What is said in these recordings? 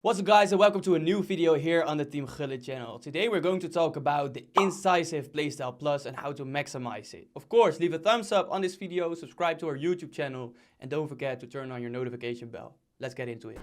What's up guys, and welcome to a new video here on the Team Gullit channel. Today we're going to talk about the Incisive Playstyle Plus and how to maximize it. Of course, leave a thumbs up on this video, subscribe to our YouTube channel, and don't forget to turn on your notification bell. Let's get into it.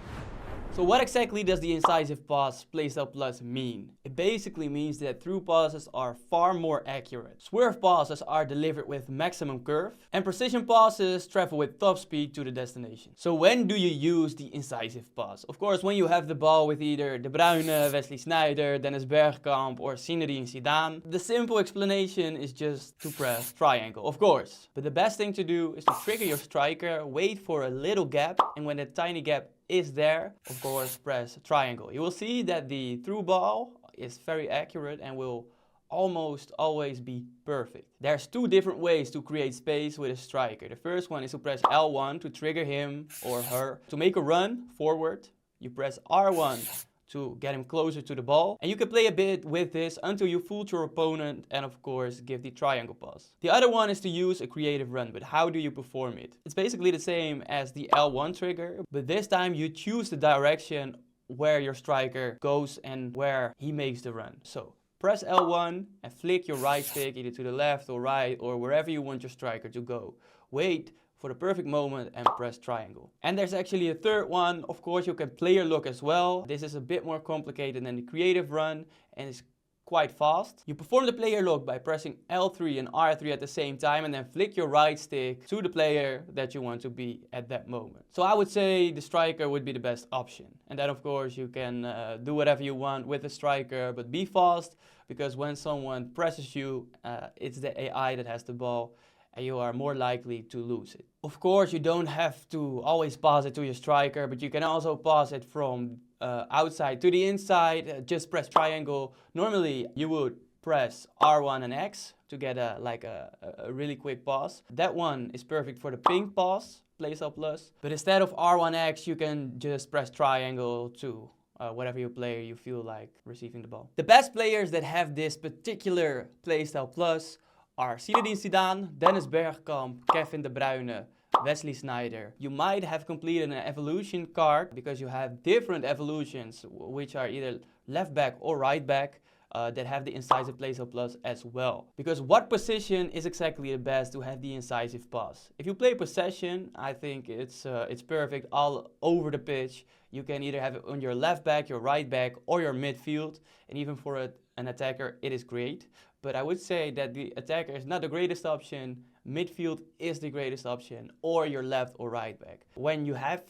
So what exactly does the Incisive Pass Playstyle Plus mean? It basically means that through passes are far more accurate. Swerve passes are delivered with maximum curve, and precision passes travel with top speed to the destination. So when do you use the Incisive Pass? Of course, when you have the ball with either De Bruyne, Wesley Sneijder, Dennis Bergkamp, or Zinedine Zidane. The simple explanation is just to press triangle, of course. But the best thing to do is to trigger your striker, wait for a little gap, and when that tiny gap is there, of course, press triangle. You will see that the through ball is very accurate and will almost always be perfect. There's two different ways to create space with a striker. The first one is to press L1 to trigger him or her to make a run forward. You press R1 to get him closer to the ball. And you can play a bit with this until you fool your opponent and of course give the triangle pass. The other one is to use a creative run, but how do you perform it? It's basically the same as the L1 trigger, but this time you choose the direction where your striker goes and where he makes the run. So press L1 and flick your right stick either to the left or right or wherever you want your striker to go. Wait for the perfect moment and press triangle. And there's actually a third one. Of course, you can player lock as well. This is a bit more complicated than the creative run and it's quite fast. You perform the player lock by pressing L3 and R3 at the same time and then flick your right stick to the player that you want to be at that moment. So I would say the striker would be the best option. And then of course you can do whatever you want with the striker, but be fast because when someone presses you, it's the AI that has the ball and you are more likely to lose it. Of course, you don't have to always pass it to your striker, but you can also pass it from outside to the inside. Just press triangle. Normally, you would press R1 and X to get a really quick pass. That one is perfect for the ping pass, Playstyle Plus. But instead of R1 X, you can just press triangle to whatever your player you feel like receiving the ball. The best players that have this particular Playstyle Plus are Zinedine Zidane, Dennis Bergkamp, Kevin De Bruyne, Wesley Sneijder. You might have completed an evolution card because you have different evolutions which are either left back or right back that have the Incisive Playstyle Plus as well. Because what position is exactly the best to have the Incisive Pass? If you play possession, I think it's perfect all over the pitch. You can either have it on your left back, your right back, or your midfield. And even for an attacker, it is great. But I would say that the attacker is not the greatest option, midfield is the greatest option, or your left or right back. When you have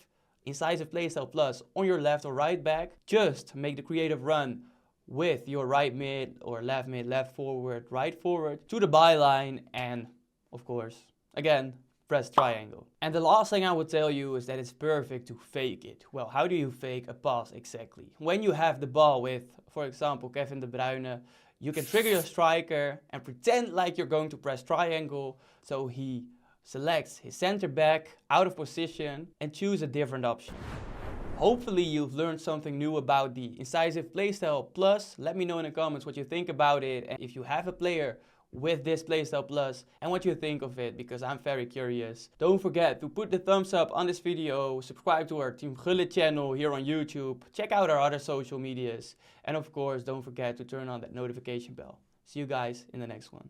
Incisive Playstyle Plus on your left or right back, just make the creative run with your right mid or left forward, right forward to the byline and of course, again, press triangle. And the last thing I would tell you is that it's perfect to fake it. Well, how do you fake a pass exactly? When you have the ball with, for example, Kevin De Bruyne, you can trigger your striker and pretend like you're going to press triangle. So he selects his center back out of position and choose a different option. Hopefully you've learned something new about the Incisive Playstyle Plus. Let me know in the comments what you think about it and if you have a player with this Playstyle Plus and what you think of it, because I'm very curious. Don't forget to put the thumbs up on this video, subscribe to our Team Gullit channel here on YouTube, check out our other social medias, and of course don't forget to turn on that notification bell. See you guys in the next one.